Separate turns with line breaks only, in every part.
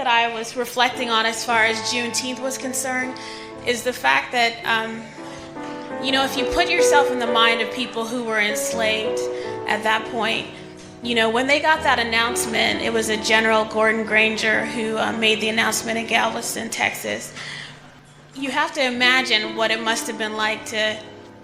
that I was reflecting on as far as Juneteenth was concerned is the fact that, if you put yourself in the mind of people who were enslaved at that point, when they got that announcement, it was a General Gordon Granger who made the announcement in Galveston, Texas. You have to imagine what it must have been like to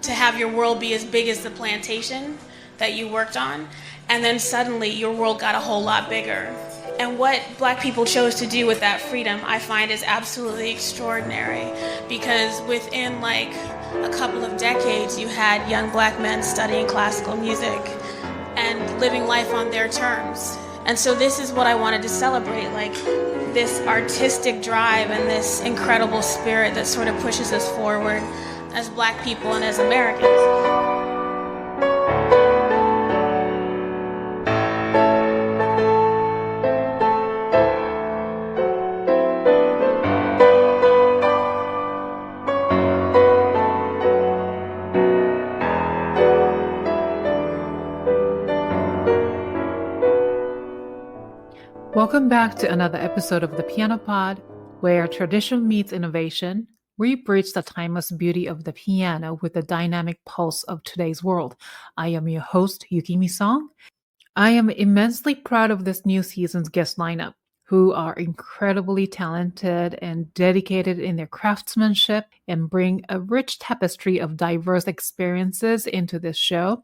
have your world be as big as the plantation that you worked on, and then suddenly your world got a whole lot bigger. And what Black people chose to do with that freedom, I find, is absolutely extraordinary, because within like a couple of decades, you had young Black men studying classical music and living life on their terms. And so this is what I wanted to celebrate, like this artistic drive and this incredible spirit that sort of pushes us forward as Black people and as Americans.
Welcome back to another episode of the Piano Pod, where tradition meets innovation. We bridge the timeless beauty of the piano with the dynamic pulse of today's world. I am your host, Yukimi Song. I am immensely proud of this new season's guest lineup, who are incredibly talented and dedicated in their craftsmanship and bring a rich tapestry of diverse experiences into this show.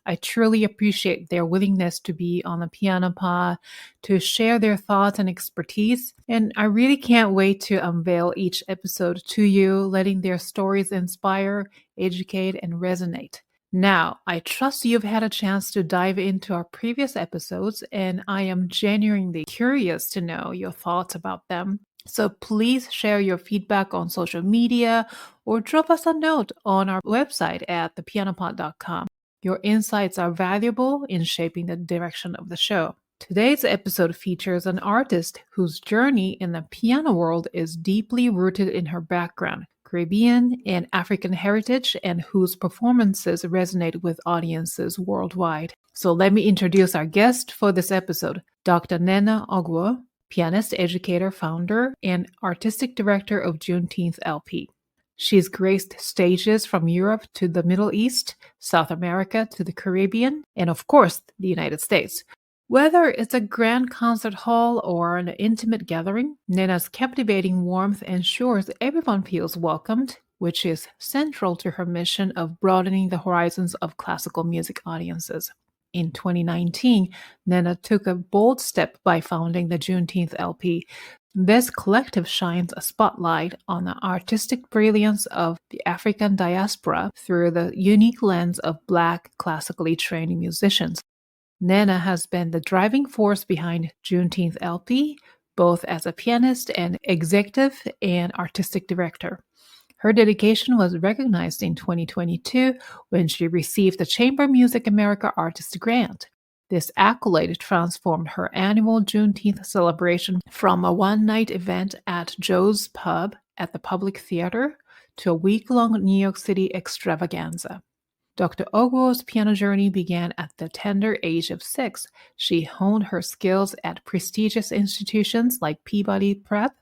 I truly appreciate their willingness to be on the Piano Pod, to share their thoughts and expertise, and I really can't wait to unveil each episode to you, letting their stories inspire, educate, and resonate. Now, I trust you've had a chance to dive into our previous episodes, and I am genuinely curious to know your thoughts about them. So please share your feedback on social media or drop us a note on our website at thepianopod.com. Your insights are valuable in shaping the direction of the show. Today's episode features an artist whose journey in the piano world is deeply rooted in her background, Caribbean and African heritage, and whose performances resonate with audiences worldwide. So let me introduce our guest for this episode, Dr. Nnenna Ogwo, pianist, educator, founder, and artistic director of Juneteenth LP. She's graced stages from Europe to the Middle East, South America to the Caribbean, and of course, the United States. Whether it's a grand concert hall or an intimate gathering, Nnenna's captivating warmth ensures everyone feels welcomed, which is central to her mission of broadening the horizons of classical music audiences. In 2019, Nnenna took a bold step by founding the Juneteenth LP. This collective shines a spotlight on the artistic brilliance of the African diaspora through the unique lens of Black classically trained musicians. Nnenna has been the driving force behind Juneteenth LP, both as a pianist and executive and artistic director. Her dedication was recognized in 2022 when she received the Chamber Music America Artist Grant. This accolade transformed her annual Juneteenth celebration from a one-night event at Joe's Pub at the Public Theater to a week-long New York City extravaganza. Dr. Ogwo's piano journey began at the tender age of 6. She honed her skills at prestigious institutions like Peabody Prep,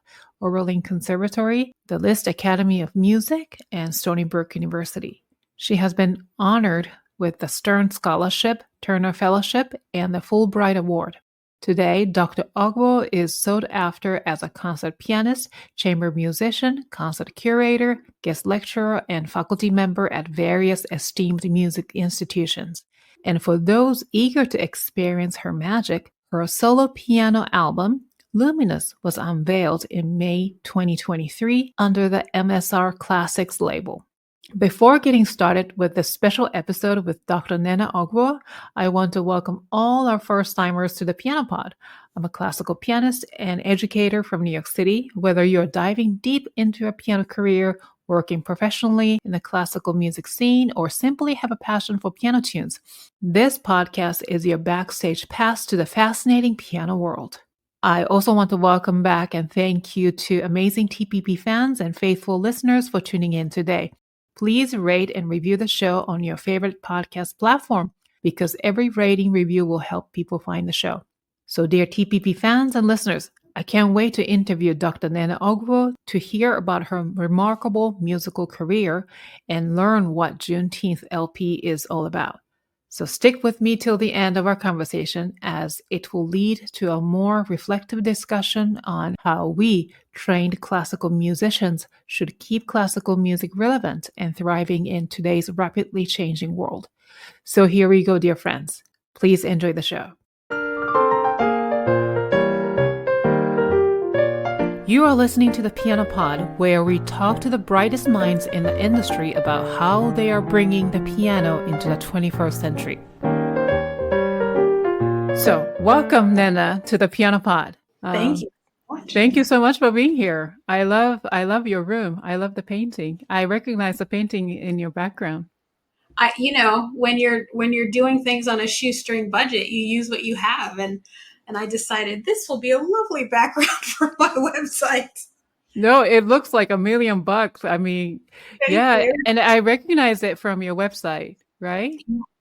Oberlin Conservatory, the Liszt Academy of Music, and Stony Brook University. She has been honored with the Stern Scholarship, Turner Fellowship, and the Fulbright Award. Today, Dr. Ogwo is sought after as a concert pianist, chamber musician, concert curator, guest lecturer, and faculty member at various esteemed music institutions. And for those eager to experience her magic, her solo piano album, Luminous, was unveiled in May 2023 under the MSR Classics label. Before getting started with this special episode with Dr. Nnenna Ogwo, I want to welcome all our first-timers to the Piano Pod. I'm a classical pianist and educator from New York City. Whether you're diving deep into a piano career, working professionally in the classical music scene, or simply have a passion for piano tunes, this podcast is your backstage pass to the fascinating piano world. I also want to welcome back and thank you to amazing TPP fans and faithful listeners for tuning in today. Please rate and review the show on your favorite podcast platform because every rating review will help people find the show. So dear TPP fans and listeners, I can't wait to interview Dr. Nnenna Ogwo to hear about her remarkable musical career and learn what Juneteenth LP is all about. So stick with me till the end of our conversation, as it will lead to a more reflective discussion on how we, trained classical musicians, should keep classical music relevant and thriving in today's rapidly changing world. So here we go, dear friends. Please enjoy the show. You are listening to the Piano Pod, where we talk to the brightest minds in the industry about how they are bringing the piano into the 21st century. So, welcome, Nnenna, to the Piano Pod.
Thank you so much.
Thank you so much for being here. I love your room. I love the painting. I recognize the painting in your background.
When you're doing things on a shoestring budget, you use what you have, and I decided this will be a lovely background for my website.
No, it looks like $1 million. I mean, yeah, and I recognize it from your website, right?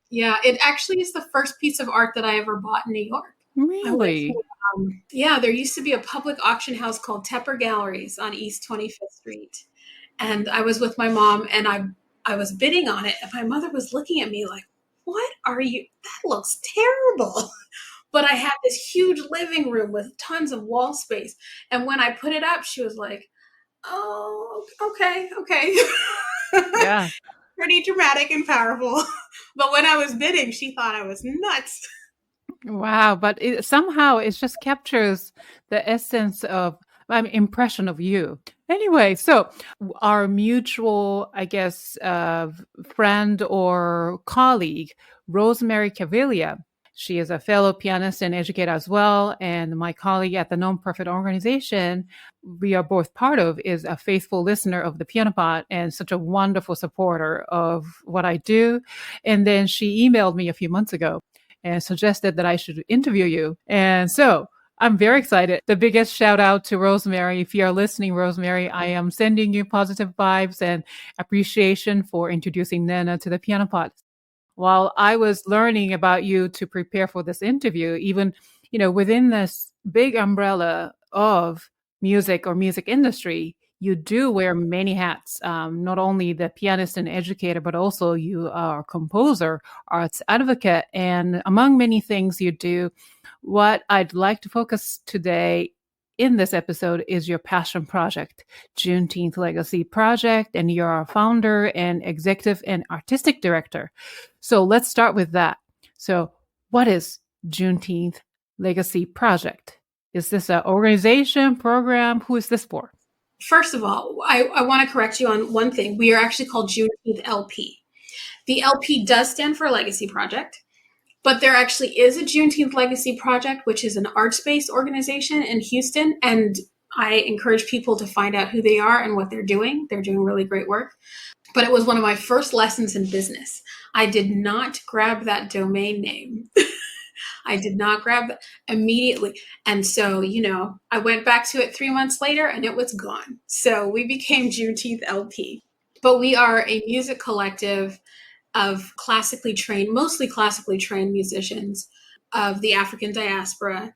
Yeah, it actually is the first piece of art that I ever bought in New York.
Really?
There used to be a public auction house called Tepper Galleries on East 25th Street, and I was with my mom, and I was bidding on it, and my mother was looking at me like, "What are you? That looks terrible." But I had this huge living room with tons of wall space. And when I put it up, she was like, "Oh, okay."
Yeah.
Pretty dramatic and powerful. But when I was bidding, she thought I was nuts.
Wow. But somehow it just captures the essence of, impression of you. Anyway, so our mutual, I guess, friend or colleague, Rosemary Caviglia, she is a fellow pianist and educator as well. And my colleague at the nonprofit organization we are both part of is a faithful listener of the Piano Pod and such a wonderful supporter of what I do. And then she emailed me a few months ago and suggested that I should interview you. And so I'm very excited. The biggest shout out to Rosemary. If you are listening, Rosemary, I am sending you positive vibes and appreciation for introducing Nnenna to the Piano Pod. While I was learning about you to prepare for this interview, even, within this big umbrella of music or music industry, you do wear many hats, not only the pianist and educator, but also you are a composer, arts advocate, and among many things you do, what I'd like to focus today in this episode is your passion project, Juneteenth Legacy Project, and you're a founder and executive and artistic director. So let's start with that. So what is Juneteenth Legacy Project? Is this an organization, program? Who is this for?
First of all, I want to correct you on one thing. We are actually called Juneteenth LP. The LP does stand for Legacy Project. But there actually is a Juneteenth Legacy Project, which is an arts-based organization in Houston. And I encourage people to find out who they are and what they're doing. They're doing really great work. But it was one of my first lessons in business. I did not grab that domain name. I did not grab it immediately. And so, I went back to it 3 months later and it was gone. So we became Juneteenth LP. But we are a music collective of mostly classically trained musicians of the African Diaspora.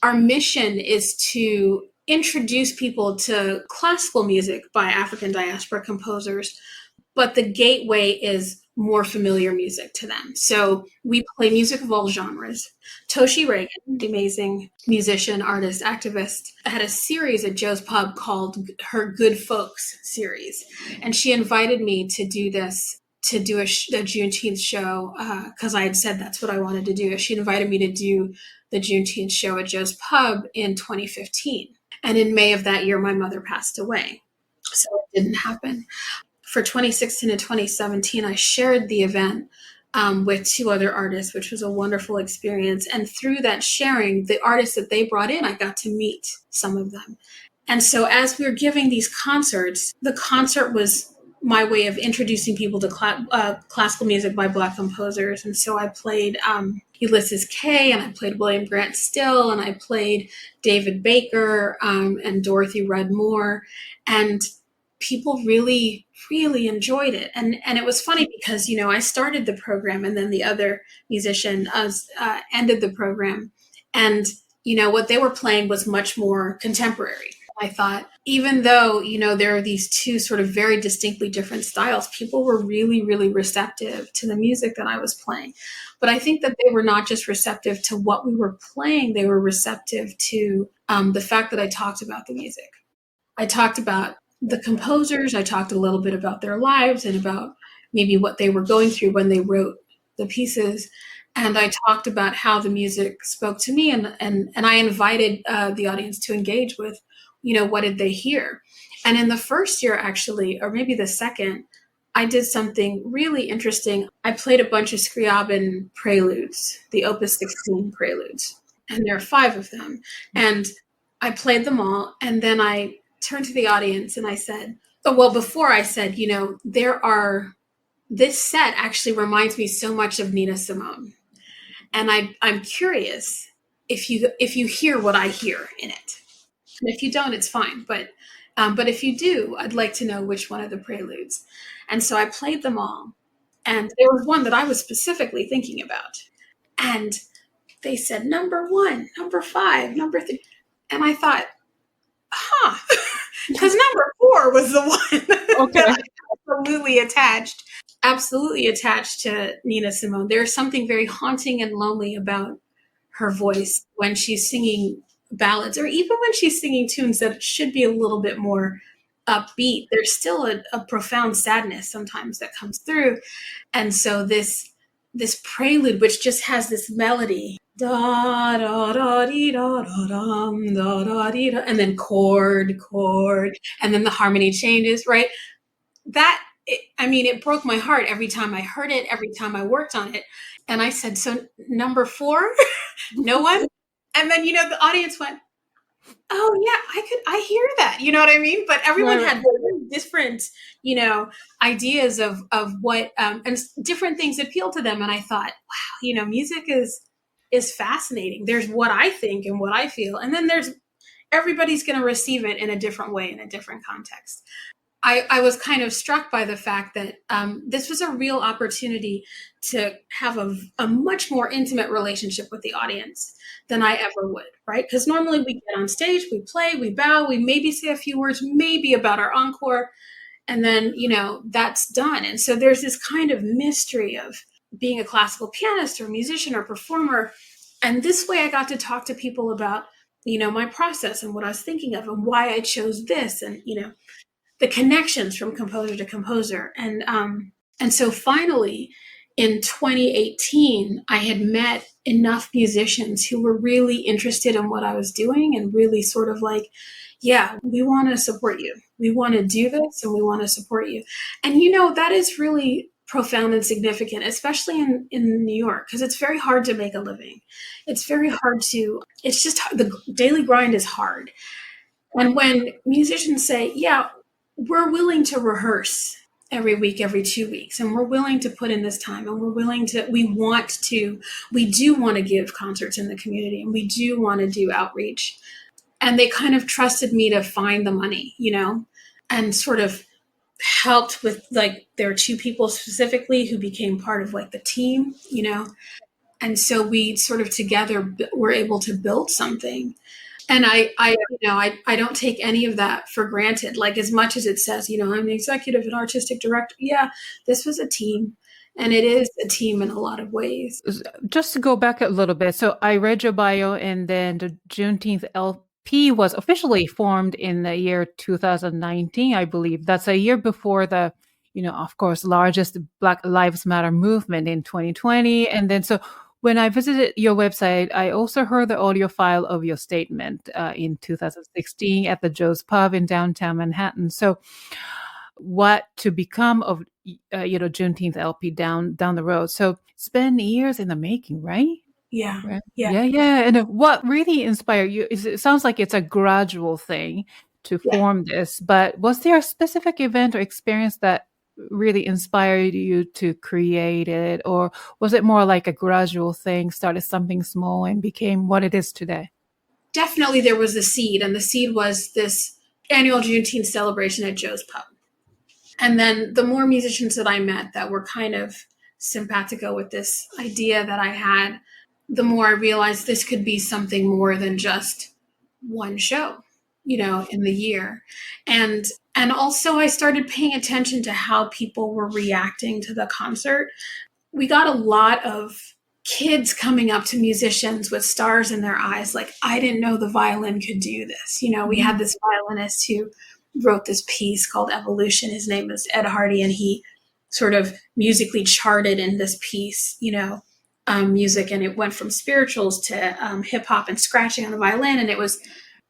Our mission is to introduce people to classical music by African Diaspora composers, but the gateway is more familiar music to them. So we play music of all genres. Toshi Reagan, the amazing musician, artist, activist, had a series at Joe's Pub called her Good Folks series. And she invited me to do a Juneteenth show because I had said that's what I wanted to do. She invited me to do the Juneteenth show at Joe's Pub in 2015. And in May of that year, my mother passed away. So it didn't happen. For 2016 and 2017, I shared the event with 2 other artists, which was a wonderful experience. And through that sharing, the artists that they brought in, I got to meet some of them. And so as we were giving these concerts, the concert was my way of introducing people to classical music by Black composers. And so I played Ulysses Kay, and I played William Grant Still, and I played David Baker and Dorothy Rudd Moore. And people really, really enjoyed it. And it was funny because, I started the program and then the other musician ended the program. And, what they were playing was much more contemporary. I thought, even though, there are these two sort of very distinctly different styles, people were really, really receptive to the music that I was playing. But I think that they were not just receptive to what we were playing, they were receptive to the fact that I talked about the music. I talked about the composers, I talked a little bit about their lives and about maybe what they were going through when they wrote the pieces. And I talked about how the music spoke to me, and I invited the audience to engage with, what did they hear? And in the first year, actually, or maybe the second, I did something really interesting. I played a bunch of Scriabin preludes, the Opus 16 preludes, and there are 5 of them. And I played them all, and then I turned to the audience and I said, before I said, this set actually reminds me so much of Nina Simone. And I'm curious if you hear what I hear in it. And if you don't, it's fine. But if you do, I'd like to know which one of the preludes. And so I played them all. And there was one that I was specifically thinking about. And they said, number 1, number 5, number 3. And I thought, because number 4 was the one that I absolutely attached to Nina Simone. There's something very haunting and lonely about her voice when she's singing ballads, or even when she's singing tunes that should be a little bit more upbeat. There's still a profound sadness sometimes that comes through. And so this prelude, which just has this melody, da da da dee da da dum da da dee da, and then chord, and then the harmony changes, right? It broke my heart every time I heard it, every time I worked on it. And I said, so number 4, no one? And then, the audience went, oh yeah, I hear that. You know what I mean? But everyone had very different, ideas of what, and different things appealed to them. And I thought, wow, music is fascinating. There's what I think and what I feel. And then everybody's going to receive it in a different way, in a different context. I was kind of struck by the fact that this was a real opportunity to have a much more intimate relationship with the audience than I ever would, right? Because normally we get on stage, we play, we bow, we maybe say a few words, maybe about our encore, and then, that's done. And so there's this kind of mystery of being a classical pianist or musician or performer. And this way I got to talk to people about, my process and what I was thinking of and why I chose this, and, the connections from composer to composer. And so finally, in 2018, I had met enough musicians who were really interested in what I was doing and really sort of like, yeah, we want to support you. We want to do this and we want to support you. And, that is really profound and significant, especially in New York, because it's very hard to make a living. It's just the daily grind is hard. And when musicians say, yeah, we're willing to rehearse every week, every 2 weeks, and we're willing to put in this time, and we do want to give concerts in the community, and we do want to do outreach. And they kind of trusted me to find the money, and sort of helped with, like, there are 2 people specifically who became part of like the team, and so we sort of together were able to build something. And I don't take any of that for granted. Like, as much as it says, I'm the executive and artistic director. Yeah, this was a team, and it is a team in a lot of ways.
Just to go back a little bit. So I read your bio, and then the Juneteenth LP was officially formed in the year 2019, I believe. That's a year before the, of course, largest Black Lives Matter movement in 2020. And then when I visited your website, I also heard the audio file of your statement in 2016 at the Joe's Pub in downtown Manhattan. So what to become of, Juneteenth LP down the road. So it's been years in the making, right?
Yeah.
Right?
Yeah.
Yeah. And what really inspired you is, it sounds like it's a gradual thing to form this, but was there a specific event or experience that really inspired you to create it, or was it more like a gradual thing, started something small and became what it is today?
Definitely there was a seed, and the seed was this annual Juneteenth celebration at Joe's Pub. And then the more musicians that I met that were kind of simpatico with this idea that I had, the more I realized this could be something more than just one show, in the year. And also I started paying attention to how people were reacting to the concert. We got a lot of kids coming up to musicians with stars in their eyes, like, I didn't know the violin could do this. We had this violinist who wrote this piece called Evolution. His name is Ed Hardy, and he sort of musically charted in this piece, music, and it went from spirituals to hip hop and scratching on the violin, and it was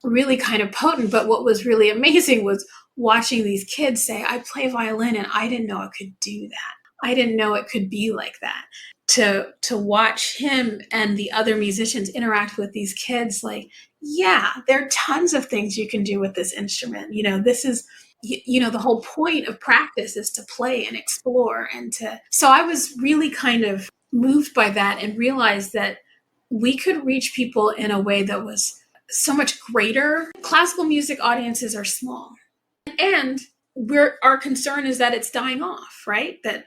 really kind of potent. But what was really amazing was watching these kids say, I play violin and I didn't know it could do that. I didn't know it could be like that. To watch him and the other musicians interact with these kids, like, yeah, there are tons of things you can do with this instrument. This is, the whole point of practice is to play and explore so I was really kind of moved by that and realized that we could reach people in a way that was so much greater. Classical music audiences are small, and our concern is that it's dying off, right? That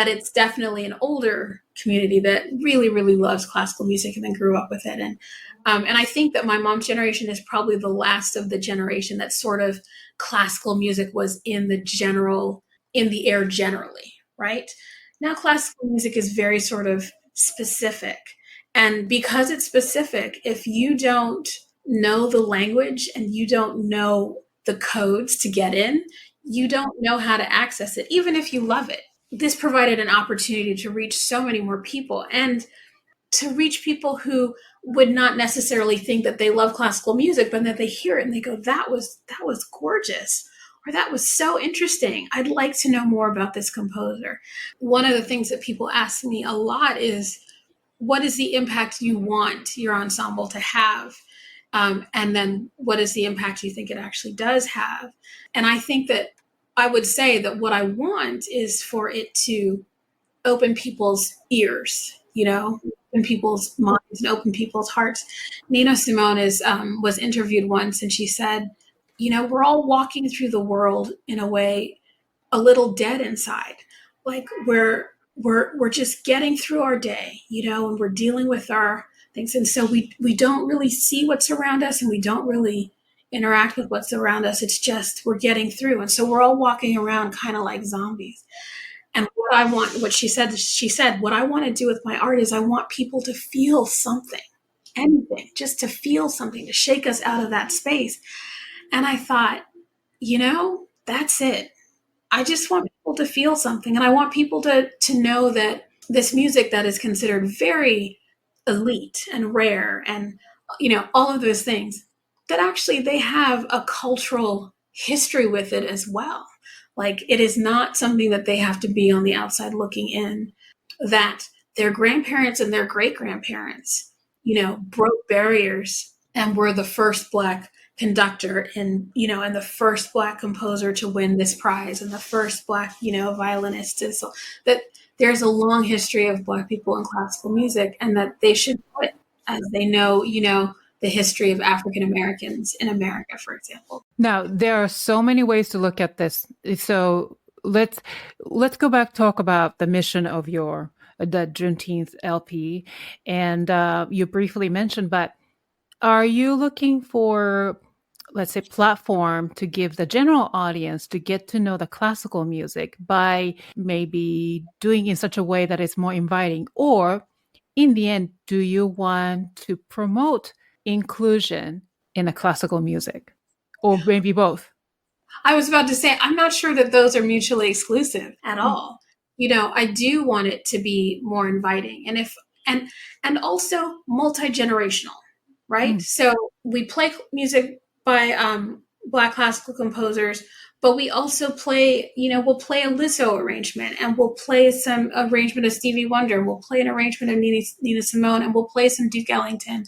it's definitely an older community that really, really loves classical music and then grew up with it. And I think that my mom's generation is probably the last of the generation that sort of classical music was in the air generally, right? Now classical music is very sort of specific. And because it's specific, if you don't know the language and you don't know the codes to get in, you don't know how to access it, even if you love it. This provided an opportunity to reach so many more people, and to reach people who would not necessarily think that they love classical music, but that they hear it and they go, that was gorgeous, or that was so interesting. I'd like to know more about this composer. One of the things that people ask me a lot is, what is the impact you want your ensemble to have? And then what is the impact you think it actually does have? And I think that I would say that what I want is for it to open people's ears, open people's minds and open people's hearts. Nina Simone was interviewed once, and she said, we're all walking through the world in a way a little dead inside. Like we're just getting through our day, and we're dealing with our things. And so we don't really see what's around us, and we don't really interact with what's around us. It's just, we're getting through. And so we're all walking around kind of like zombies. And what she said, what I want to do with my art is I want people to feel something, anything, just to feel something, to shake us out of that space. And I thought, that's it. I just want people to feel something. And I want people to know that this music that is considered very elite and rare and, all of those things, that actually they have a cultural history with it as well. Like, it is not something that they have to be on the outside looking in, that their grandparents and their great-grandparents, broke barriers and were the first Black conductor and the first Black composer to win this prize and the first Black, violinist. And so that there's a long history of Black people in classical music, and that they should know it as they know, the history of African Americans in America, for example.
Now, there are so many ways to look at this. So let's go back, talk about the mission of the Juneteenth LP. And you briefly mentioned, but are you looking for, let's say, platform to give the general audience to get to know the classical music by maybe doing in such a way that it's more inviting? Or in the end, do you want to promote inclusion in the classical music, or maybe both?
I was about to say, I'm not sure that those are mutually exclusive at all. I do want it to be more inviting, and also multi-generational, right? So we play music by Black classical composers, but we also play, we'll play a Lizzo arrangement, and we'll play some arrangement of Stevie Wonder, and we'll play an arrangement of Nina Simone, and we'll play some Duke Ellington.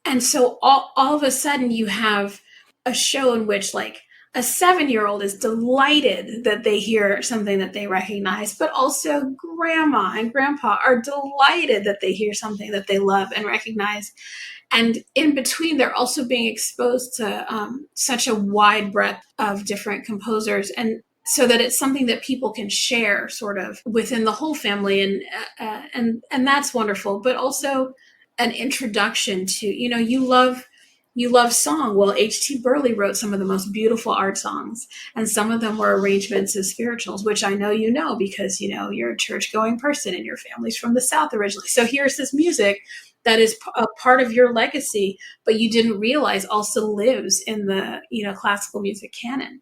And so all of a sudden you have a show in which, like, a 7-year-old is delighted that they hear something that they recognize, but also grandma and grandpa are delighted that they hear something that they love and recognize. And in between, they're also being exposed to such a wide breadth of different composers, and so that it's something that people can share sort of within the whole family. And that's wonderful. But also, an introduction to, you love song. Well, H.T. Burley wrote some of the most beautiful art songs, and some of them were arrangements of spirituals, which I know because, you're a church-going person and your family's from the South originally. So here's this music that is a part of your legacy, but you didn't realize also lives in the, classical music canon.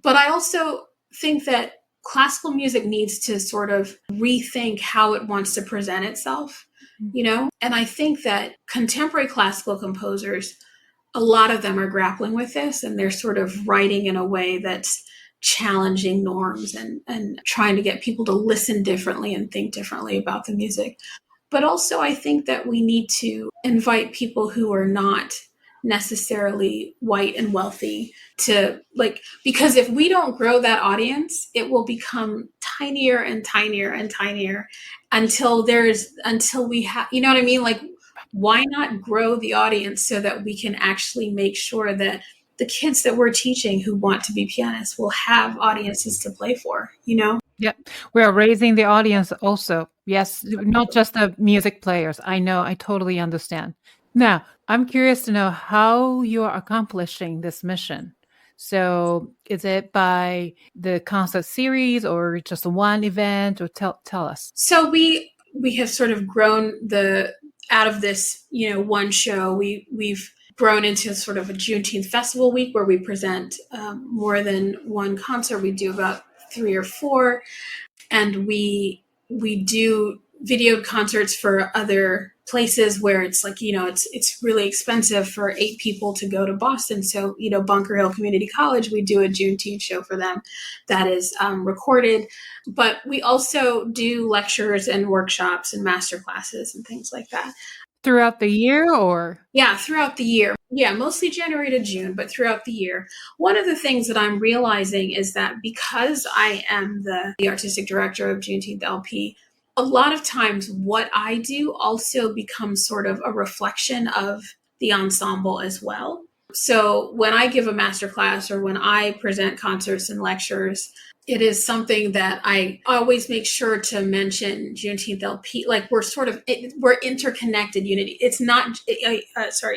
But I also think that classical music needs to sort of rethink how it wants to present itself, And I think that contemporary classical composers, a lot of them are grappling with this, and they're sort of writing in a way that's challenging norms and trying to get people to listen differently and think differently about the music. But also I think that we need to invite people who are not necessarily white and wealthy to because if we don't grow that audience, it will become tinier and tinier and tinier until we have, you know what I mean? Why not grow the audience so that we can actually make sure that the kids that we're teaching who want to be pianists will have audiences to play for,
Yep. We're raising the audience also. Yes, not just the music players. I know, I totally understand. Now, I'm curious to know how you are accomplishing this mission. So is it by the concert series or just one event, or tell us?
So we have sort of grown out of this, one show, we've grown into sort of a Juneteenth festival week where we present more than one concert. We do about 3 or 4, and we do videoed concerts for other places where it's it's really expensive for 8 people to go to Boston. So, Bunker Hill Community College, we do a Juneteenth show for them that is recorded. But we also do lectures and workshops and master classes and things like that.
Throughout the year, or?
Yeah, throughout the year. Yeah, mostly January to June, but throughout the year. One of the things that I'm realizing is that because I am the artistic director of Juneteenth LP, a lot of times what I do also becomes sort of a reflection of the ensemble as well. So when I give a masterclass or when I present concerts and lectures, it is something that I always make sure to mention Juneteenth LP. We're interconnected unity. It's not,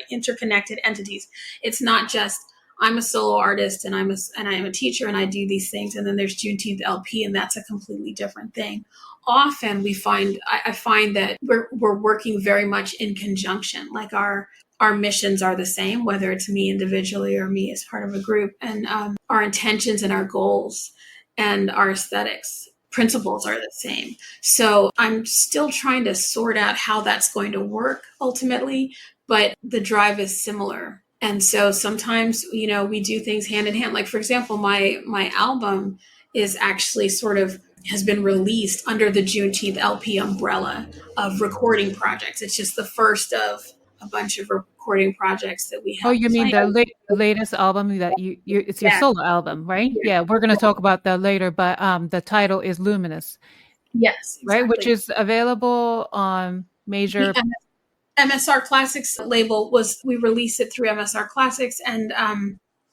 interconnected entities. It's not just I'm a solo artist and I am a teacher and I do these things, and then there's Juneteenth LP, and that's a completely different thing. Often I find that we're working very much in conjunction. Like our missions are the same, whether it's me individually or me as part of a group, and our intentions and our goals and our aesthetics principles are the same. So I'm still trying to sort out how that's going to work ultimately, but the drive is similar. And so sometimes, we do things hand in hand. Like, for example, my album is actually has been released under the Juneteenth LP umbrella of recording projects. It's just the first of a bunch of recording projects that we have.
Oh, you mean the latest album that it's your solo album, right? Yeah, we're going to talk about that later, but the title is Luminous.
Yes, exactly.
Right, which is available on major...
The MSR Classics label we released it through MSR Classics, and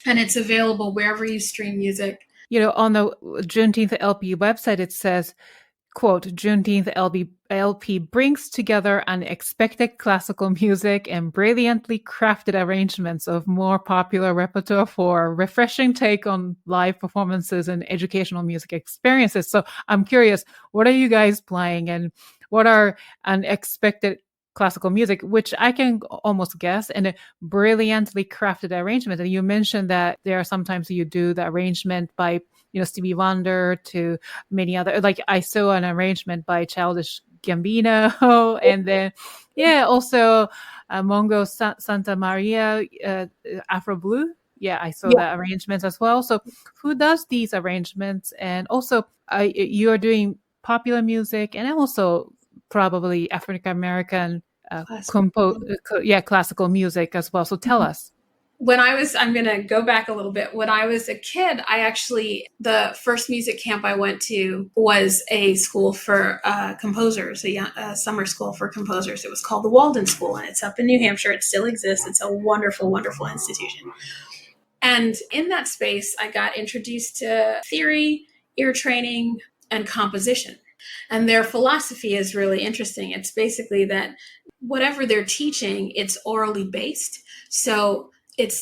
it's available wherever you stream music.
On the Juneteenth LP website, it says, quote, Juneteenth LP brings together unexpected classical music and brilliantly crafted arrangements of more popular repertoire for a refreshing take on live performances and educational music experiences. So I'm curious, what are you guys playing, and what are unexpected classical music, which I can almost guess, and a brilliantly crafted arrangement? And you mentioned that there are sometimes you do the arrangement by Stevie Wonder to many other, like I saw an arrangement by Childish Gambino, and then also Mongo Santa Maria, Afro Blue. Yeah, I saw that arrangement as well. So who does these arrangements? And also you are doing popular music and also probably African American classical music as well. So tell us.
I'm going to go back a little bit. When I was a kid, the first music camp I went to was a school for composers, a summer school for composers. It was called the Walden School, and it's up in New Hampshire. It still exists. It's a wonderful, wonderful institution. And in that space, I got introduced to theory, ear training, and composition. And their philosophy is really interesting. It's basically that whatever they're teaching, it's orally based. So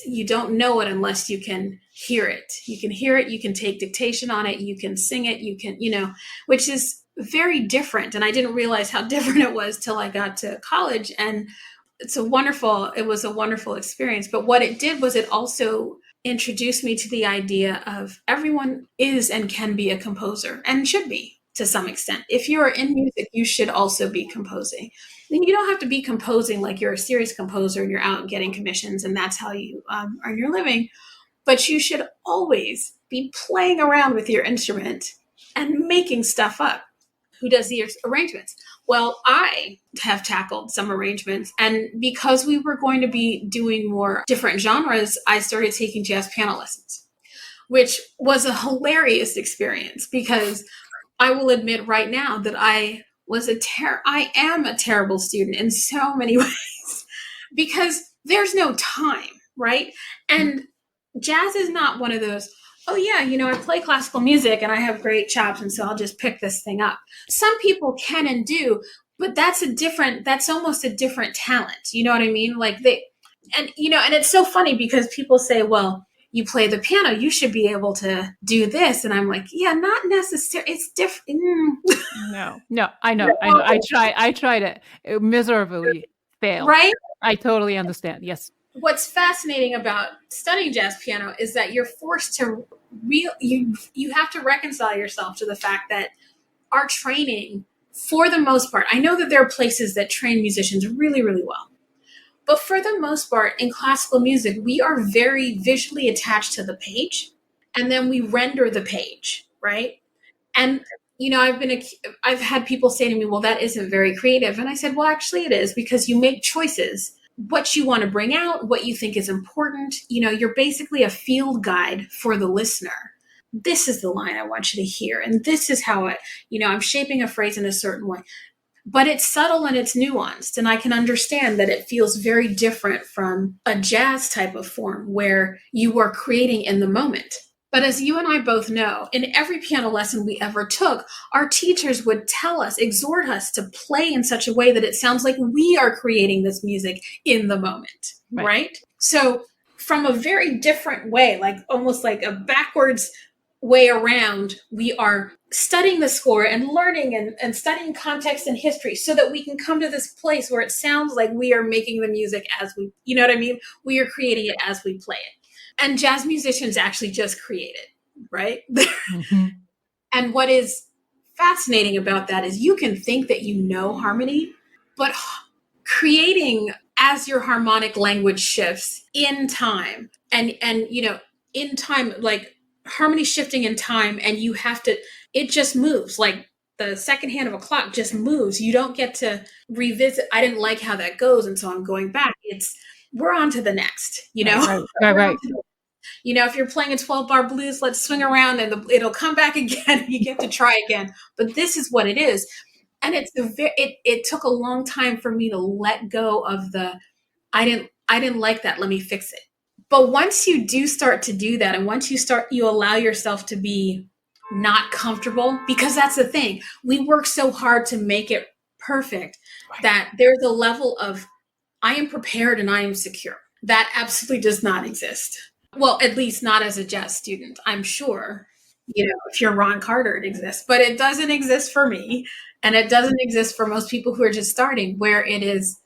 you don't know it unless you can hear it. You can hear it, you can take dictation on it, you can sing it, you can, which is very different. And I didn't realize how different it was till I got to college. And it was a wonderful experience. But what it did was it also introduced me to the idea of everyone is and can be a composer and should be to some extent. If you're in music, you should also be composing. And you don't have to be composing like you're a serious composer and you're out getting commissions and that's how you earn your living. But you should always be playing around with your instrument and making stuff up. Who does the arrangements? Well, I have tackled some arrangements. And because we were going to be doing more different genres, I started taking jazz piano lessons, which was a hilarious experience because I will admit right now that I am a terrible student in so many ways because there's no time, right? And jazz is not one of those, oh yeah, I play classical music and I have great chops and so I'll just pick this thing up. Some people can and do, but that's almost a different talent. You know what I mean? And it's so funny because people say, well, you play the piano, you should be able to do this. And I'm like, yeah, not necessarily. It's different.
No, I know. I tried it miserably failed.
Right?
I totally understand. Yes.
What's fascinating about studying jazz piano is that you're forced to you have to reconcile yourself to the fact that our training, for the most part, I know that there are places that train musicians really, really well. But for the most part, in classical music, we are very visually attached to the page, and then we render the page, right? And I've had people say to me, "Well, that isn't very creative," and I said, "Well, actually, it is because you make choices, what you want to bring out, what you think is important. You're basically a field guide for the listener. This is the line I want you to hear, and this is how I'm shaping a phrase in a certain way." But it's subtle and it's nuanced. And I can understand that it feels very different from a jazz type of form where you are creating in the moment. But as you and I both know, in every piano lesson we ever took, our teachers would exhort us to play in such a way that it sounds like we are creating this music in the moment, right? So from a very different way, like almost like a backwards way around, we are studying the score and learning and studying context and history so that we can come to this place where it sounds like we are making the music as we, you know what I mean? We are creating it as we play it. And jazz musicians actually just create it, right? Mm-hmm. And what is fascinating about that is you can think that you know harmony, but creating as your harmonic language shifts in time and in time, like harmony shifting in time, and it just moves like the second hand of a clock just moves. You don't get to revisit. I didn't like how that goes, and so I'm going back. We're on to the next, Right. If you're playing a 12-bar blues, let's swing around and it'll come back again. You get to try again. But this is what it is. And it took a long time for me to let go of I didn't like that. Let me fix it. But once you do start to do that, and once you allow yourself to be not comfortable, because that's the thing, we work so hard to make it perfect that there's a level of, I am prepared and I am secure. That absolutely does not exist. Well, at least not as a jazz student. I'm sure, if you're Ron Carter, it exists, but it doesn't exist for me. And it doesn't exist for most people who are just starting, where it's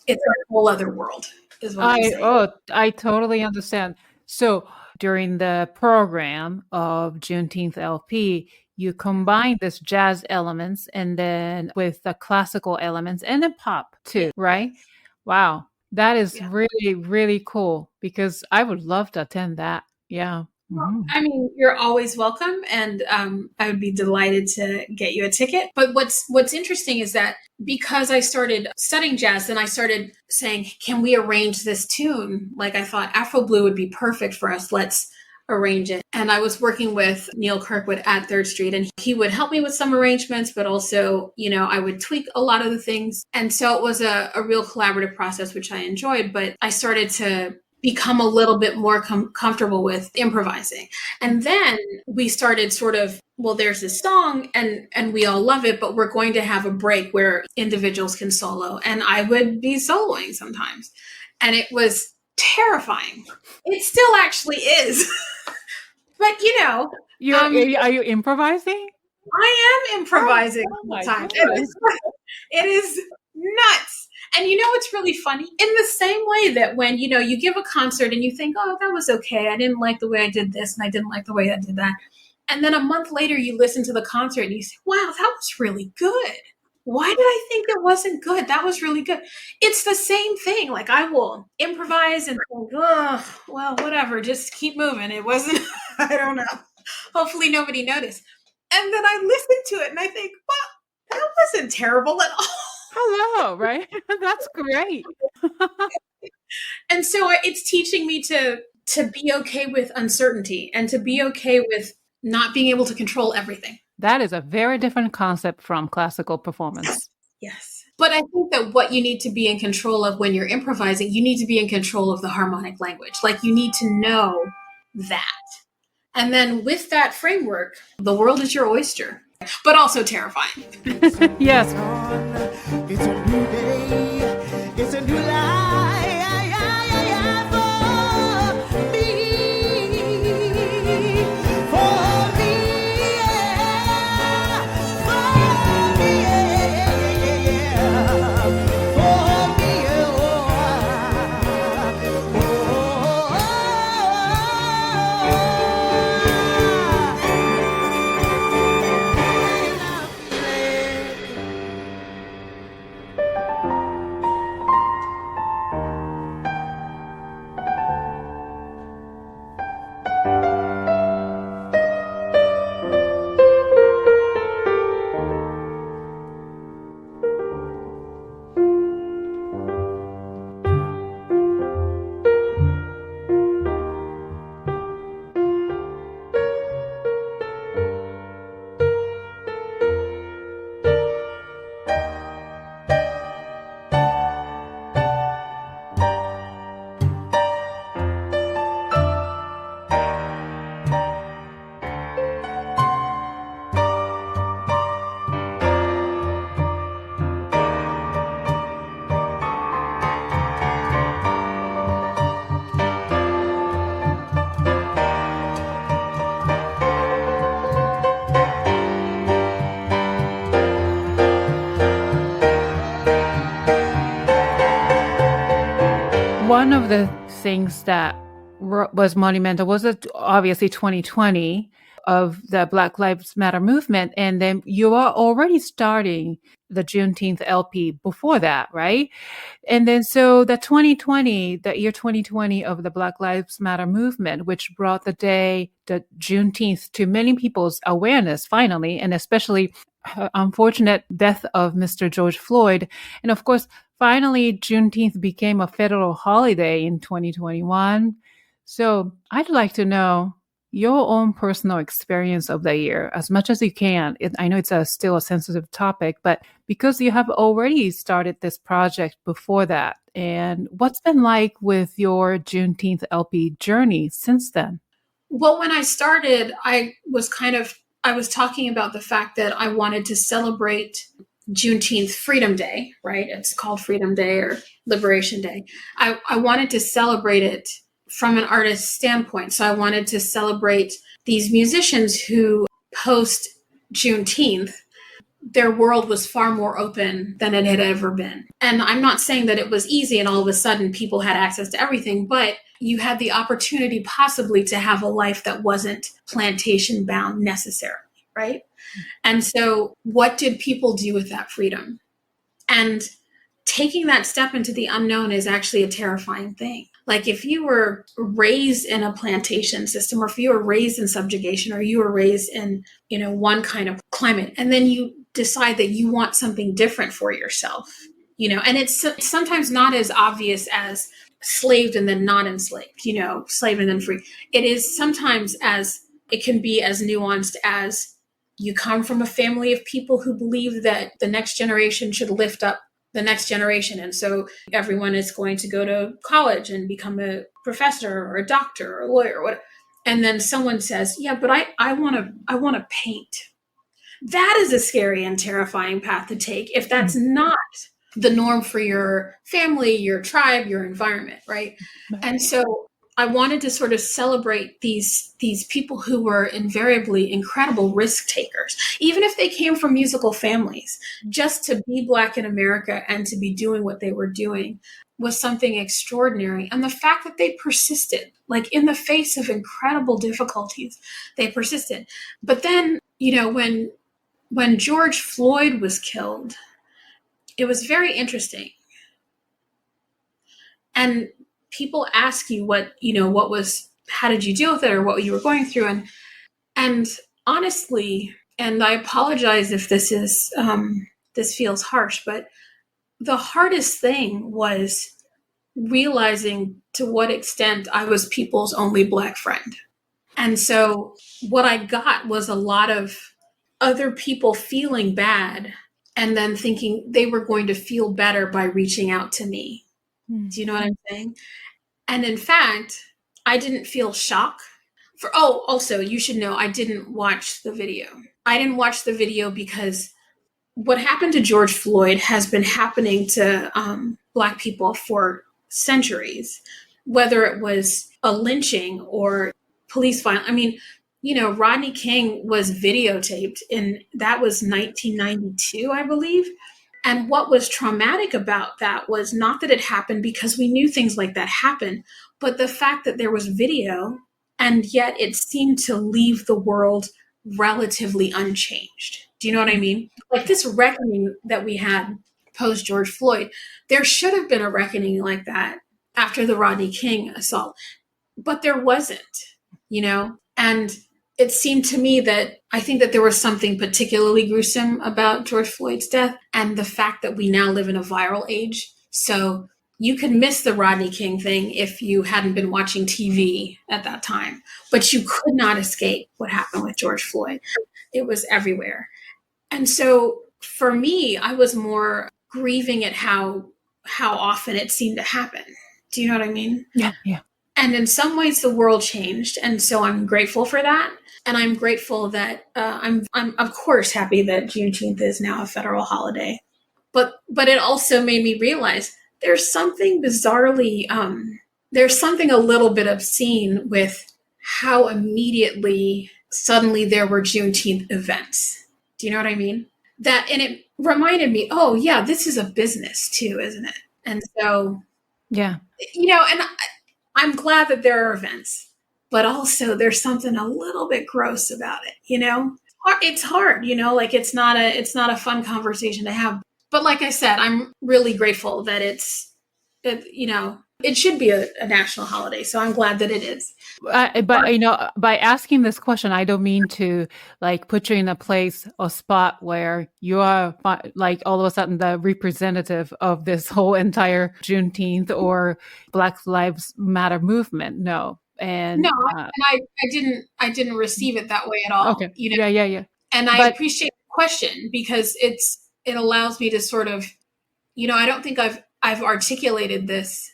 a whole other world.
I totally understand. So during the program of Juneteenth LP, you combine this jazz elements and then with the classical elements and then pop too, right? Wow. That is really, really cool because I would love to attend that. Yeah.
Mm-hmm. I mean, you're always welcome, and I would be delighted to get you a ticket. But what's interesting is that because I started studying jazz, then I started saying, can we arrange this tune? Like I thought Afro Blue would be perfect for us. Let's arrange it. And I was working with Neil Kirkwood at Third Street, and he would help me with some arrangements, but also, I would tweak a lot of the things. And so it was a real collaborative process, which I enjoyed. But I started to become a little bit more comfortable with improvising. And then we started sort of, well, there's this song and we all love it, but we're going to have a break where individuals can solo. And I would be soloing sometimes. And it was terrifying. It still actually is. But,
are you improvising?
I am improvising
Oh
all the
my
time.
goodness.
It is nuts. And what's really funny? In the same way that when, you give a concert and you think, oh, that was okay. I didn't like the way I did this and I didn't like the way I did that. And then a month later, you listen to the concert and you say, wow, that was really good. Why did I think it wasn't good? That was really good. It's the same thing. Like I will improvise and think, oh, well, whatever, just keep moving. It wasn't, I don't know. Hopefully nobody noticed. And then I listen to it and I think, well, that wasn't terrible at all.
Hello, right? That's great.
And so it's teaching me to be okay with uncertainty and to be okay with not being able to control everything.
That is a very different concept from classical performance.
Yes. But I think that what you need to be in control of when you're improvising, you need to be in control of the harmonic language. Like you need to know that. And then with that framework, the world is your oyster, but also terrifying.
Yes.
It's a new day. It's a new life for me. For me. For me. For me.
One of the things that was monumental was obviously 2020 of the Black Lives Matter movement. And then you are already starting the Juneteenth LP before that, right? And then so the year 2020 of the Black Lives Matter movement, which brought the Juneteenth to many people's awareness finally, and especially unfortunate death of Mr. George Floyd. And of course, finally, Juneteenth became a federal holiday in 2021. So I'd like to know your own personal experience of the year as much as you can. I know it's still a sensitive topic, but because you have already started this project before that, and what's been like with your Juneteenth LP journey since then?
Well, when I started, I was talking about the fact that I wanted to celebrate Juneteenth Freedom Day, right? It's called Freedom Day or Liberation Day. I wanted to celebrate it from an artist's standpoint. So I wanted to celebrate these musicians who post Juneteenth, their world was far more open than it had ever been. And I'm not saying that it was easy and all of a sudden people had access to everything, but you had the opportunity possibly to have a life that wasn't plantation bound necessarily, right? And so what did people do with that freedom? And taking that step into the unknown is actually a terrifying thing. Like if you were raised in a plantation system, or if you were raised in subjugation, or you were raised in, one kind of climate, and then you decide that you want something different for yourself, and it's sometimes not as obvious as slaved and then not enslaved, slave and then free. It is sometimes it can be as nuanced as you come from a family of people who believe that the next generation should lift up the next generation. And so everyone is going to go to college and become a professor or a doctor or a lawyer or whatever. And then someone says, yeah, but I want to paint. That is a scary and terrifying path to take if that's not the norm for your family, your tribe, your environment, right? And so I wanted to sort of celebrate these people who were invariably incredible risk takers, even if they came from musical families. Just to be Black in America and to be doing what they were doing was something extraordinary. And the fact that they persisted, like in the face of incredible difficulties, they persisted. But then, when George Floyd was killed, it was very interesting. And people ask you how did you deal with it or what you were going through? And honestly, and I apologize if this feels harsh, but the hardest thing was realizing to what extent I was people's only Black friend. And so what I got was a lot of other people feeling bad and then thinking they were going to feel better by reaching out to me. Do you know what I'm saying? And in fact, I didn't feel shock. Also, you should know, I didn't watch the video. I didn't watch the video because what happened to George Floyd has been happening to Black people for centuries, whether it was a lynching or police violence. I mean, Rodney King was videotaped that was 1992, I believe. And what was traumatic about that was not that it happened because we knew things like that happened, but the fact that there was video and yet it seemed to leave the world relatively unchanged. Do you know what I mean? Like this reckoning that we had post George Floyd, there should have been a reckoning like that after the Rodney King assault, but there wasn't, and it seemed to me that I think that there was something particularly gruesome about George Floyd's death and the fact that we now live in a viral age. So you could miss the Rodney King thing if you hadn't been watching TV at that time, but you could not escape what happened with George Floyd. It was everywhere. And so for me, I was more grieving at how often it seemed to happen. Do you know what I mean?
Yeah.
And in some ways the world changed. And so I'm grateful for that. And I'm grateful that I'm of course happy that Juneteenth is now a federal holiday. But it also made me realize there's something bizarrely, there's something a little bit obscene with how immediately suddenly there were Juneteenth events. Do you know what I mean? And it reminded me, oh yeah, this is a business too, isn't it? And so,
yeah,
and I'm glad that there are events, but also there's something a little bit gross about it. It's hard, like it's not a fun conversation to have. But like I said, I'm really grateful that it should be a national holiday. So I'm glad that it is.
But by asking this question, I don't mean to put you in a place or spot where you are all of a sudden the representative of this whole entire Juneteenth or Black Lives Matter movement. No. And
no, I didn't receive it that way at all.
Okay. Yeah.
And I appreciate the question because it allows me to sort of, I don't think I've articulated this.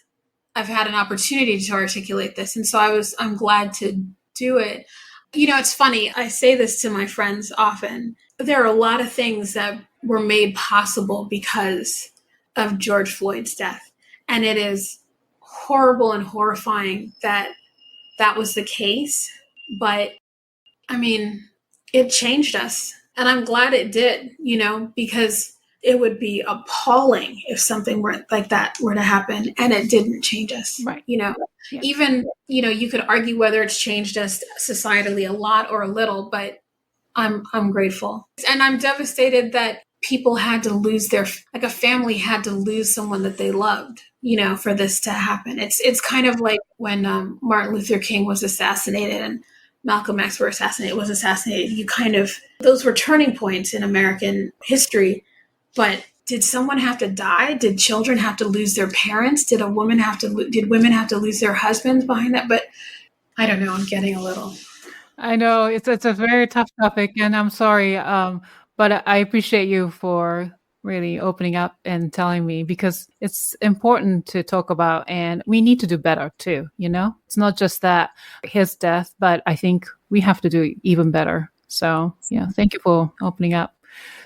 I've had an opportunity to articulate this. And so I'm glad to do it. It's funny. I say this to my friends often. There are a lot of things that were made possible because of George Floyd's death. And it is horrible and horrifying that was the case. But I mean, it changed us. And I'm glad it did, because it would be appalling if something like that were to happen and it didn't change us.
Right. Yeah.
Even, you could argue whether it's changed us societally a lot or a little, but I'm grateful. And I'm devastated that people had to lose a family had to lose someone that they loved, for this to happen. It's kind of like when Martin Luther King was assassinated and Malcolm X was assassinated. Those were turning points in American history. But did someone have to die? Did children have to lose their parents? Did women have to lose their husbands behind that? But I don't know. I'm getting a little.
I know it's a very tough topic, and I'm sorry, but I appreciate you for really opening up and telling me, because it's important to talk about and we need to do better too. It's not just that his death, but I think we have to do even better. So yeah, thank you for opening up.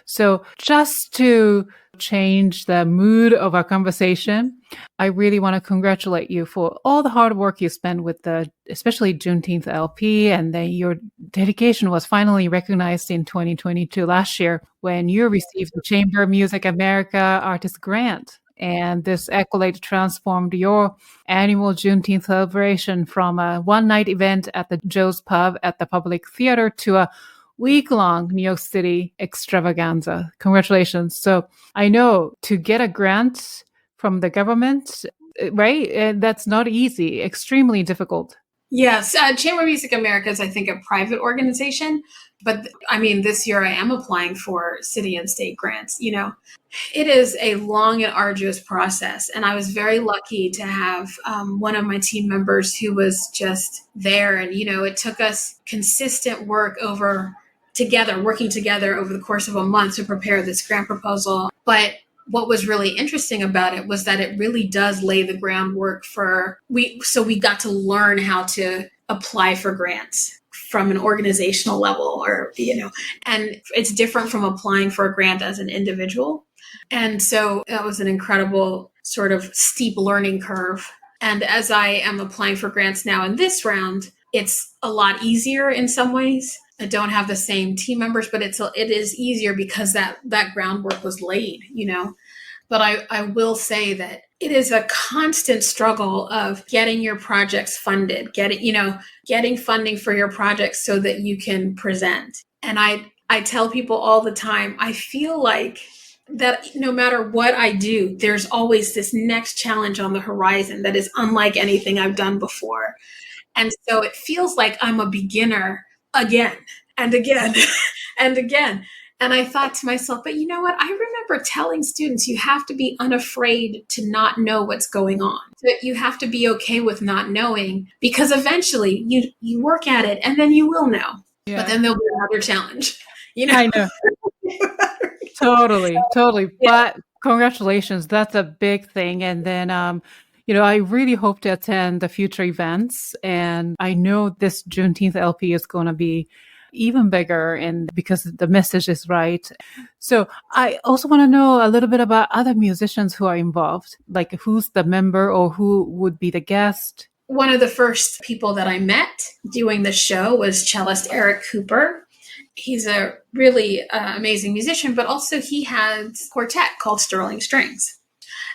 So just to change the mood of our conversation, I really want to congratulate you for all the hard work you spent with especially Juneteenth LP, and then your dedication was finally recognized in 2022 last year when you received the Chamber of Music America Artist Grant. And this accolade transformed your annual Juneteenth celebration from a one-night event at the Joe's Pub at the Public Theater to a week-long New York City extravaganza. Congratulations. So I know to get a grant from the government, right? That's not easy, extremely difficult.
Yes. Chamber of Music America is, I think, a private organization. But I mean, this year I am applying for city and state grants. It is a long and arduous process. And I was very lucky to have one of my team members who was just there. And, it took us consistent working together over the course of a month to prepare this grant proposal. But what was really interesting about it was that it really does lay the groundwork so we got to learn how to apply for grants from an organizational level, and it's different from applying for a grant as an individual. And so that was an incredible sort of steep learning curve. And as I am applying for grants now in this round, it's a lot easier in some ways. I don't have the same team members, but it is easier because that groundwork was laid, But I will say that it is a constant struggle of getting your projects funded, getting funding for your projects so that you can present. And I tell people all the time, I feel like that no matter what I do, there's always this next challenge on the horizon that is unlike anything I've done before. And so it feels like I'm a beginner again and again and again. And I thought to myself, but you know what? I remember telling students, you have to be unafraid to not know what's going on. That you have to be okay with not knowing, because eventually you work at it and then you will know. Yeah. But then there'll be another challenge.
I know. Totally. Yeah. But congratulations. That's a big thing. And then, I really hope to attend the future events. And I know this Juneteenth LP is going to be even bigger, and because the message is right. So I also want to know a little bit about other musicians who are involved, like who's the member or who would be the guest.
One of the first people that I met doing the show was cellist Eric Cooper. He's a really amazing musician, but also he has a quartet called Sterling Strings.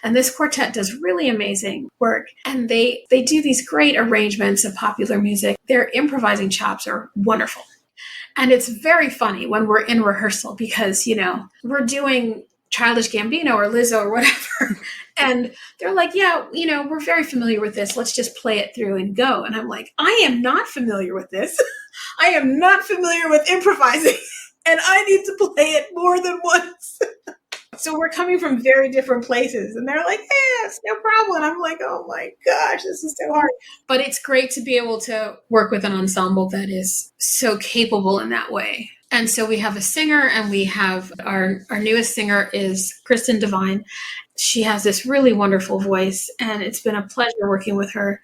And this quartet does really amazing work. And they do these great arrangements of popular music. Their improvising chops are wonderful. And it's very funny when we're in rehearsal because, we're doing Childish Gambino or Lizzo or whatever. And they're like, yeah, we're very familiar with this. Let's just play it through and go. And I'm like, I am not familiar with this. I am not familiar with improvising. And I need to play it more than once. So we're coming from very different places. And they're like, it's no problem. I'm like, oh my gosh, this is so hard. But it's great to be able to work with an ensemble that is so capable in that way. And so we have a singer, and we have our newest singer is Kristen Devine. She has this really wonderful voice, and it's been a pleasure working with her.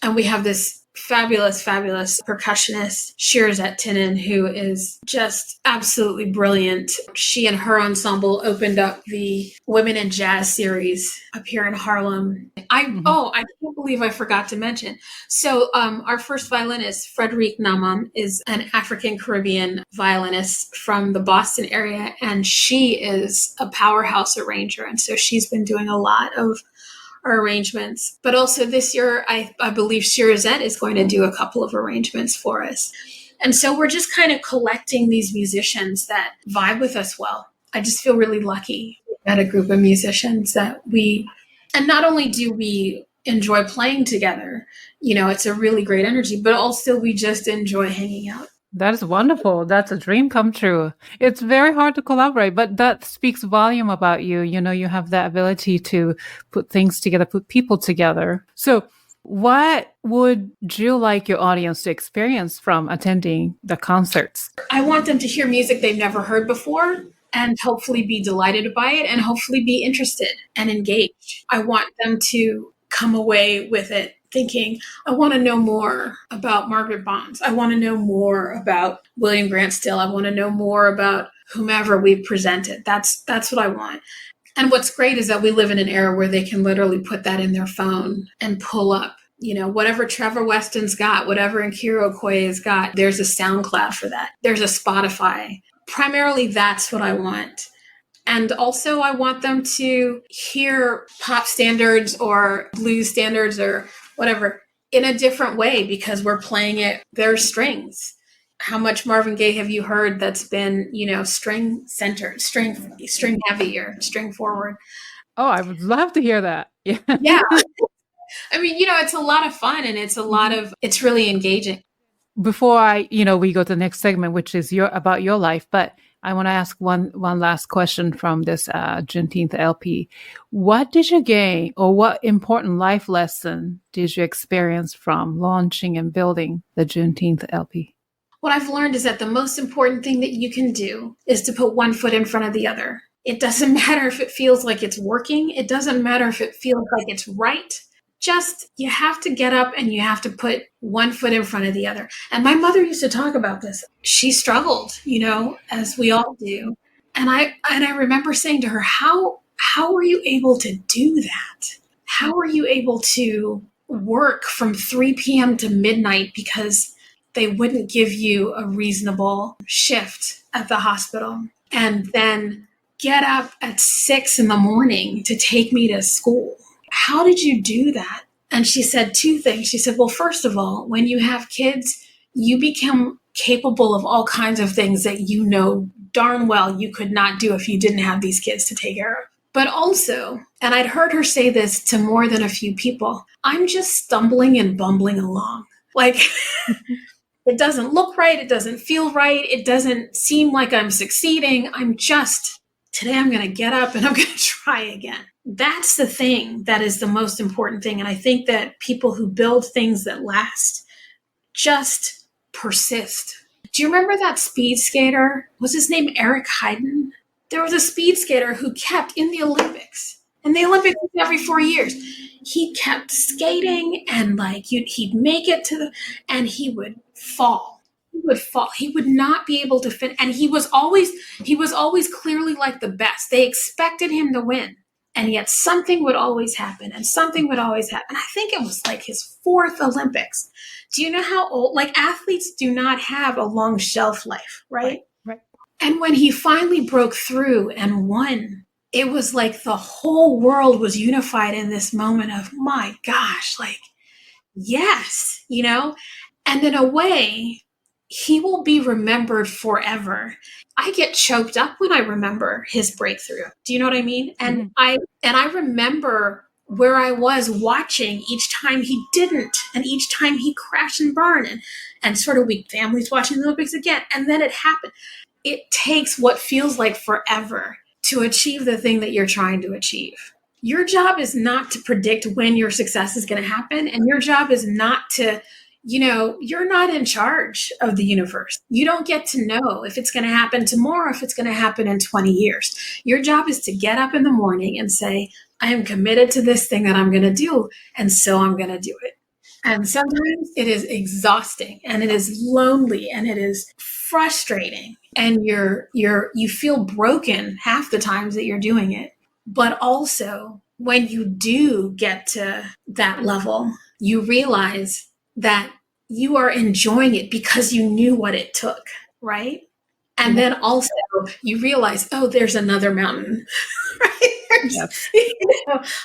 And we have this fabulous percussionist, Shirzat Tinin, who is just absolutely brilliant. She and her ensemble opened up the Women in Jazz series up here in Harlem. I can't believe I forgot to mention. So our first violinist, Frederique Naman, is an African Caribbean violinist from the Boston area, and she is a powerhouse arranger. And so she's been doing a lot of our arrangements. But also this year, I believe Shirzat is going to do a couple of arrangements for us. And so we're just kind of collecting these musicians that vibe with us well. I just feel really lucky at a group of musicians that and not only do we enjoy playing together, it's a really great energy, but also we just enjoy hanging out.
That is wonderful. That's a dream come true. It's very hard to collaborate, but that speaks volume about you. You have that ability to put things together, put people together. So what would you like your audience to experience from attending the concerts?
I want them to hear music they've never heard before. and hopefully be delighted by it and hopefully be interested and engaged. I want them to come away with it thinking, I want to know more about Margaret Bonds. I want to know more about William Grant Still. I want to know more about whomever we've presented. That's what I want. And what's great is that we live in an era where they can literally put that in their phone and pull up, whatever Trevor Weston's got, whatever Nkiro Okoye's got, there's a SoundCloud for that. There's a Spotify. Primarily, that's what I want. And also I want them to hear pop standards or blues standards or whatever in a different way because we're playing it, there's strings. How much Marvin Gaye have you heard that's been, string centered, string heavy or string forward?
Oh, I would love to hear that. Yeah.
Yeah. I mean, it's a lot of fun and it's really engaging.
Before we go to the next segment, which is about your life, but I want to ask one last question from this Juneteenth LP. What did you gain, or what important life lesson did you experience from launching and building the Juneteenth LP?
What I've learned is that the most important thing that you can do is to put one foot in front of the other. It doesn't matter if it feels like it's working. It doesn't matter if it feels like it's right. Just, you have to get up and you have to put one foot in front of the other. And my mother used to talk about this. She struggled, as we all do. And I remember saying to her, how were you able to do that? How were you able to work from 3 p.m. to midnight because they wouldn't give you a reasonable shift at the hospital? And then get up at 6 a.m. to take me to school. How did you do that? And she said 2 things. She said, well, first of all, when you have kids, you become capable of all kinds of things that darn well you could not do if you didn't have these kids to take care of. But also, and I'd heard her say this to more than a few people, I'm just stumbling and bumbling along. Like, it doesn't look right. It doesn't feel right. It doesn't seem like I'm succeeding. Today I'm going to get up and I'm going to try again. That's the thing that is the most important thing. And I think that people who build things that last just persist. Do you remember that speed skater? Was his name Eric Heiden? There was a speed skater who kept in the Olympics. And the Olympics was every 4 years. He kept skating and he'd make it and he would fall. He would fall. He would not be able to finish. And he was always clearly the best. They expected him to win. And yet something would always happen and something would always happen. I think it was his 4th Olympics. Do you know how old, athletes do not have a long shelf life, right?
Right.
And when he finally broke through and won, it was the whole world was unified in this moment of, my gosh, yes, and in a way, he will be remembered forever. I get choked up when I remember his breakthrough. Do you know what I mean? And I remember where I was watching each time he didn't, and each time he crashed and burned, and sort of we families watching the Olympics again. And then it happened. It takes what feels like forever to achieve the thing that you're trying to achieve. Your job is not to predict when your success is going to happen. And your job is not to, you're not in charge of the universe. You don't get to know if it's going to happen tomorrow, if it's going to happen in 20 years. Your job is to get up in the morning and say, I am committed to this thing that I'm going to do. And so I'm going to do it. And sometimes it is exhausting and it is lonely and it is frustrating. And you feel broken half the times that you're doing it. But also when you do get to that level, you realize that you are enjoying it because you knew what it took, right? And then also you realize, oh, there's another mountain, right?
Yes.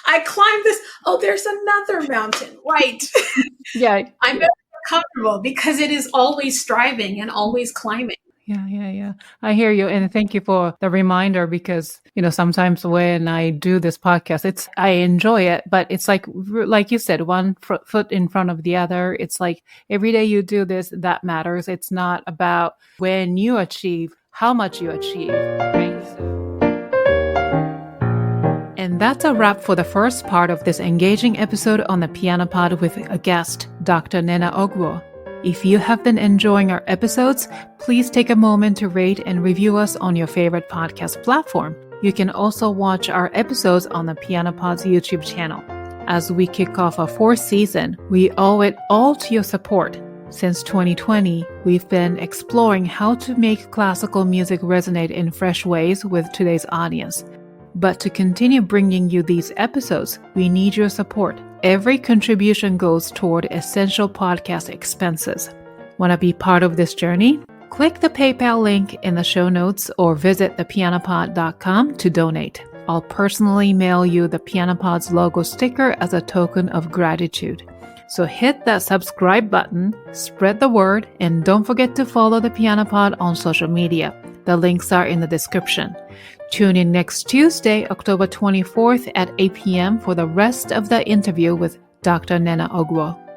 I climbed this. Oh, there's another mountain, right?
Yeah.
I'm very comfortable because it is always striving and always climbing.
Yeah. I hear you. And thank you for the reminder because, sometimes when I do this podcast, I enjoy it, but it's like you said, one foot in front of the other. It's like every day you do this, that matters. It's not about when you achieve, how much you achieve, right? And that's a wrap for the first part of this engaging episode on the Piano Pod with a guest, Dr. Nnenna Ogwo. If you have been enjoying our episodes, please take a moment to rate and review us on your favorite podcast platform. You can also watch our episodes on the Piano Pod's YouTube channel. As we kick off our 4th season, we owe it all to your support. Since 2020, we've been exploring how to make classical music resonate in fresh ways with today's audience. But to continue bringing you these episodes, we need your support. Every contribution goes toward essential podcast expenses. Want to be part of this journey? Click the PayPal link in the show notes or visit thepianopod.com to donate. I'll personally mail you the Pianopod's logo sticker as a token of gratitude. So hit that subscribe button, spread the word, and don't forget to follow the Pianopod on social media. The links are in the description. Tune in next Tuesday, October 24th at 8 p.m. for the rest of the interview with Dr. Nnenna Ogwo.